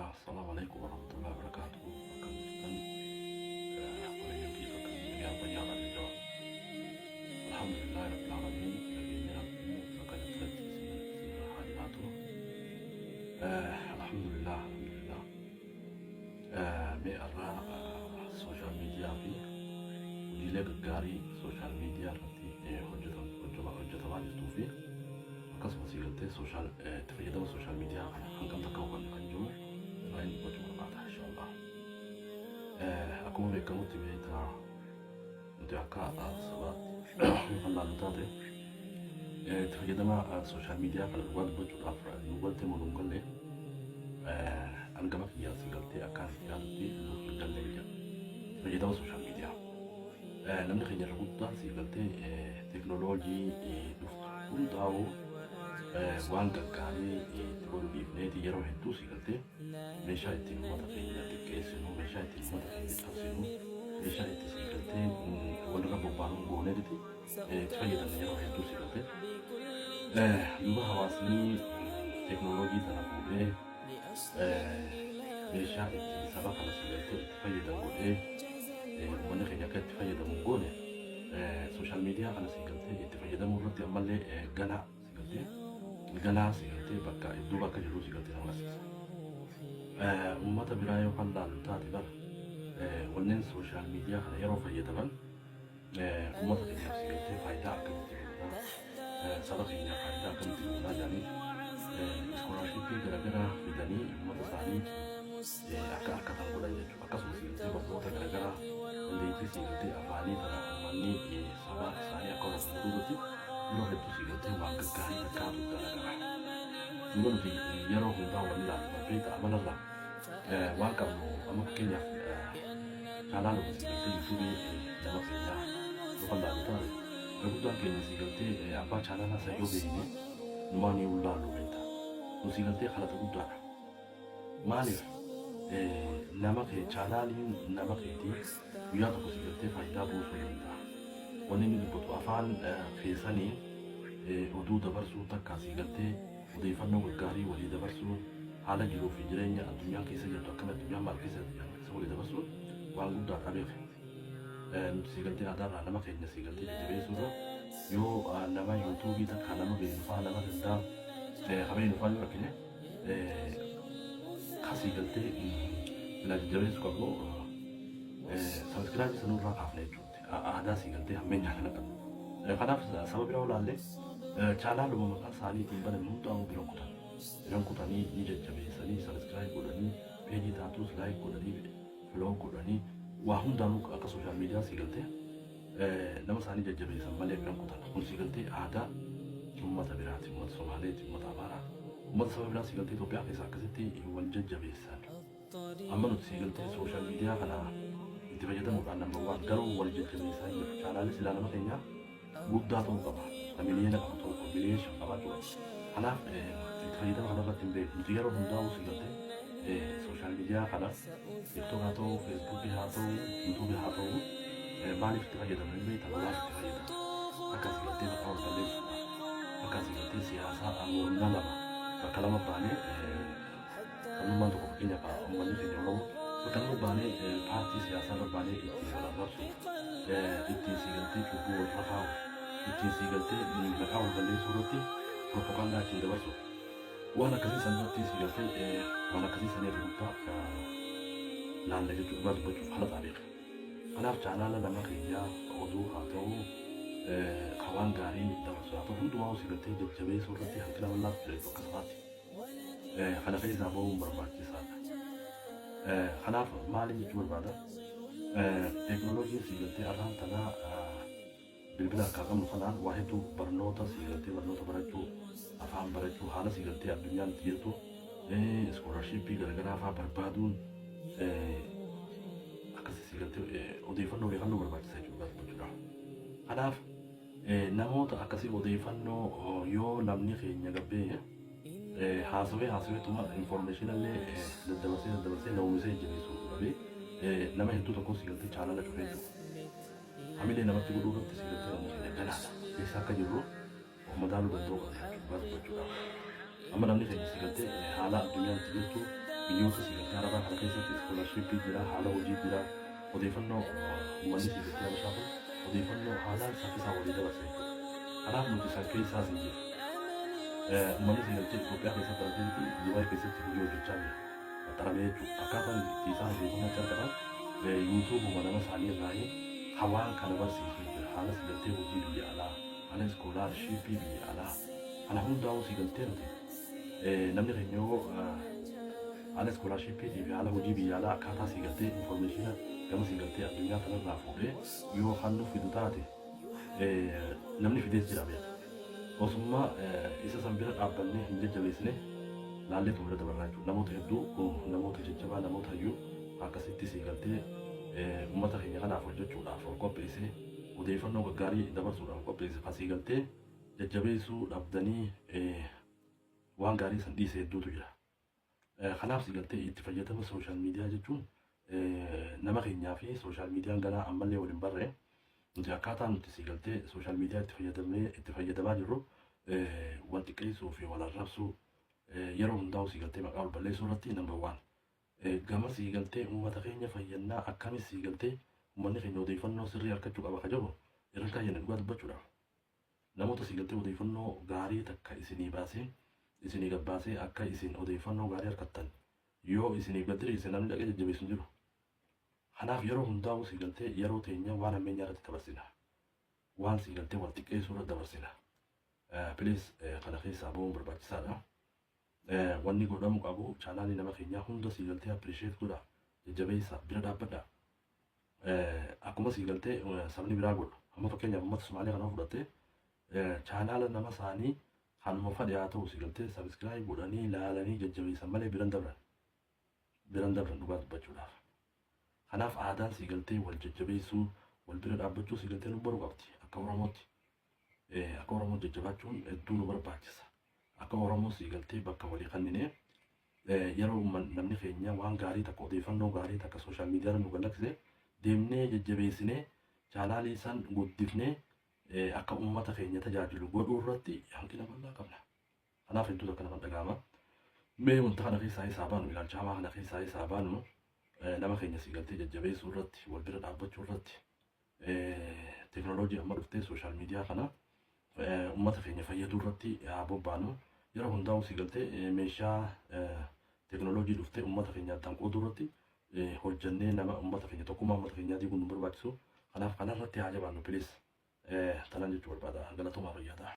السلام عليكم ورحمة الله وبركاته. Akan kan orang kita kan yang banyak ada jawab. Alhamdulillah Rabbil Alamin. Lagi aku akan terus hari itu. Alhamdulillah. Me arah social media fi. Ujile gari social media nanti hujjat itu fi. Akas masih social terjadi social media kan hanggang tak kau kan kanju. Lain buat berbahagia insyaallah. Aku mau kamu tiba-tiba untuk akak sebab Allah nutade. Terjadi social media kalau buat apa? Buat temu nunggal le. Anggap ya segalti akan segalti nunggal le ya. Terjadi social media. Namni khaynya rubutnya segalti teknologi duftu tahu. Waan gaggaarii tiboolu dhiifneeti yeroo hedduu sigaltee meeshaa ittiin uummata keenya xiqqeessinu, meeshaa ittiin uummata keenya cabsinu, meeshaa itti sigaltee walirra bobbaanuun gooneeti itti fayyadamne yeroo hedduu sigaltee. Duuba hawaasni teknooloojii tana fuudhee meeshaa ittiin saba kana sigaltee itti fayyadamu godhee uummanni keenya akka itti fayyadamu goone sooshaal miidiyaa kana sigaltee itti fayyadamuu irratti ammallee ganaa sigaltee. Ganas itu bakal itu bakal jurus itu sama sih. Umat birai orang lalu tadi bar, online social media kan hero faya teman. Umat ini sih itu fayda akan dimana, salah ini fayda akan dimana jadi scholarship gara-gara bidani umat sani akan tanggulan jadi akan solusi itu umat gara-gara itu sih itu apa ini tanah ini salah saya kalau dulu Lo itu sih itu warga kaya kado gara-gara. Dulu di Yero kita wala berita mana lah. Warga lo kamu kenya cara lo sih itu YouTube nama kita. Lo kan dah tahu. Kemudian kenya sih itu apa cara nasa yo begini. Mani ulah lo kita. Lo sih itu kalau tu dah. Mani nama ke cara ni nama ke itu. Biar tu sih itu fayda buat kita. ونين بتو أفعال في ثانية ودو دبرسو تكاسي قلتي وضيفنا والقاري ولي دبرسو على جلو في جرينيا الدنيا كيسة جلتو كما الدنيا مال كيسة ولي دبرسو وانقود دا تابيخ نسي قلتي أدار على ما كي نسي قلتي جبيسو يو نما يوتوبي تكانا ما بينفع نما تندا خبين نفع يوكيني كاسي قلتي بلا جبيسو كبو سبسكرايب سنور راك عفليجو ada sih kan dia menjalankan kan. Karena sama bila lalu cara lu memakan sani tiba dan muntah bilang kutan ni jadi sani subscribe kudan ni page status like kudan ni follow kudan ni wahun dalu ke sosial media sih kan dia. Nama sani jadi sama le bilang kutan pun sih kan dia ada cuma tabirati cuma somali cuma tabara. Umat sama bila sih kan dia tu biar kisah keseti iwan jadi san. Amal sih kan dia sosial media karena تبجد مقارنة بوان قالوا والجد جميسا يفعل على سلالة مكينيا قد طول طبعا تمليين لك طول مليش طبعا أنا تبجد مقارنة بتنبه متغيروا من داو سيقلت سوشيال ميديا خلاص تيكتوك هاتو فيسبوك هاتو يوتيوب هاتو مالي تبجد من البيت الله تبجد أكا سيقلت بطول تليس أكا سيقلت سياسة أمور نلما فكلام باني كلام ما تقول كينيا فأمني في جولو Pertama balik parti siasa berbalik itu kalau masuk itu siganti kubu rakau itu siganti rakau kali suruti propaganda cinta masuk. Wana kasih sangat siganti wana kasih sangat rupa nanda itu buat hal tarik. Anak cara lah nama kerja audu atau kawan gari dalam suatu pun dua siganti jadi suruti hampir awal dari kesempatan. Karena kerja mau berbagi sana. خلاف مالي يجور بعده تكنولوجيا سيجلتي أرام تنا بالبلا كعم خلان واحد برنوتا سيجلتي برنوتا برجو أفهم برجو حالا سيجلتي الدنيا نتيجتو سكولارشيب بيجرجنا أفهم بربادون أكاسي سيجلتي أضيفنو بيخنو برباد سيجو بس بجرا خلاف نموت أكاسي أضيفنو يو نمني خينيا قبيه haasawee tuma information illee dabarsee nawwisee jireessu dhabe nama hedduu tokko sigaltee chaanala cufee jiru. Hamilee namatti godhuu irratti sigaltee namoonni galaadha. Keessa akka jirru madaaluu danda'u qaba jechuudha. Amma namni keenya sigaltee haala addunyaatti jirtu biyyoota sigaltee akkaataa kana keessatti iskoolashiippii jira, haala hojii jira, odeeffannoo uummanni siif itti dabashaa kun odeeffannoo haalaan saffisaa walii dabarsa jechuudha. Kanaaf nuti isaan keessaas hin jiru. Uummanni siif Itoophiyaa keessatti argamti, Dubaay keessatti hojii hojjechaa jira. Qaxaramee jechuudha. Akkaataan itti isaan odeeffannoo akka argatan yuutuubuma nama isaanii irraa hawaan kana barsiisuu jira. Haala sigaltee hojii biyya alaa, haala iskoolarshiippii biyya alaa, kana hundaa'uu sigaltee nuti namni keenya haala iskoolarshiippii fi haala hojii biyya alaa akkaataa sigaltee infoormeeshina gama sigaltee addunyaa kanarraa fuudhee yoo hannu fidu taate namni fidees jira beeku. Osummaa isa san bira dhaabbannee hin jajjabeessine laallee tumira dabarraa jechuudha. Namoota hedduu namoota jajjabaa namoota iyyuu akkasitti sigaltee uummata keenya kanaaf hojjechuudhaaf qopheessee odeeffannoo gaggaarii dabarsuudhaaf qopheesse kan sigaltee jajjabeessuu dhabdanii waan gaarii san dhiise hedduutu jira. Kanaaf sigaltee itti fayyadama sooshaal miidiyaa jechuun nama keenyaa fi sooshaal miidiyaan ganaa ammallee waliin barree nuti akkaataa nuti sigaltee sooshaal miidiyaa itti fayyadamaa jirru wal xiqqeessuu fi wal arrabsuu yeroo hundaa'u sigaltee maqaa wal balleessuu irratti number one. Gama sigaltee uummata keenya fayyannaa akkamis sigaltee uummanni keenya odeeffannoo sirrii argachuu qaba ka jedhu irra kaayyan dhugaa dubbachuudhaaf. Namoota sigaltee odeeffannoo gaarii takka isinii baasee isinii gabbaasee akka isin odeeffannoo gaarii argattan yoo isinii gaddireesse namni dhaqee jajjabeessu hin jiru. Kanaaf yeroo hundaa'u sigaltee yeroo teenya waan ammeenyaa irratti dabarsina. Waan sigaltee wal xiqqeessuu irratti dabarsina. Please kana keessaa bahuun barbaachisaadha. Wanni godhamu qabu chaanaalii nama keenyaa hunda sigaltee appreciate godha. Jajjabeessa bira dhaabbadha. Akkuma sigaltee sabni biraa godhu. Amma fakkeenyaaf uummata Somaaliyaa kana fudhattee chaanaala nama isaanii hanuma fadhe haa ta'u sigaltee sabiskiraayib godhanii ilaalanii jajjabeessan malee biran dabran dhugaa dubbachuudhaaf. Kanaaf aadaan sigaltee wal jajjabeessuu wal bira dhaabbachuu sigaltee nu baruu qabdi akka Oromootti. Akka Oromoo jajjabaachuun hedduu nu barbaachisa. Akka Oromoo sigaltee bakka walii kannine yeroo namni keenya waan gaarii takka odeeffannoo gaarii takka sooshaal miidiyaa nu gallaksise deemnee jajjabeessinee chaanaalii san guddifnee akka uummata keenya tajaajilu godhuu irratti hanqina bal'aa qabna. Kanaaf hedduu akka nama dhaga'ama. Mee wanta kana keessaa isaa baanu ilaalcha hamaa kana keessaa isaa baanu nama keenya sigaltee jajjabeessuu irratti wal bira dhaabbachuu irratti teekinooloojii amma dhuftee sooshaal miidiyaa kana uummata keenya fayyaduu irratti haa bobbaanu. Yeroo hundaa'u sigaltee meeshaa teekinooloojii dhuftee uummata keenya addaan qooduu irratti hojjannee nama uummata keenya tokkummaa uummata keenyaa diiguun nu barbaachisu. Kanaaf kanarratti haa jabaannu please. Tanan jechuu barbaada. Galatoomaa fayyadaa.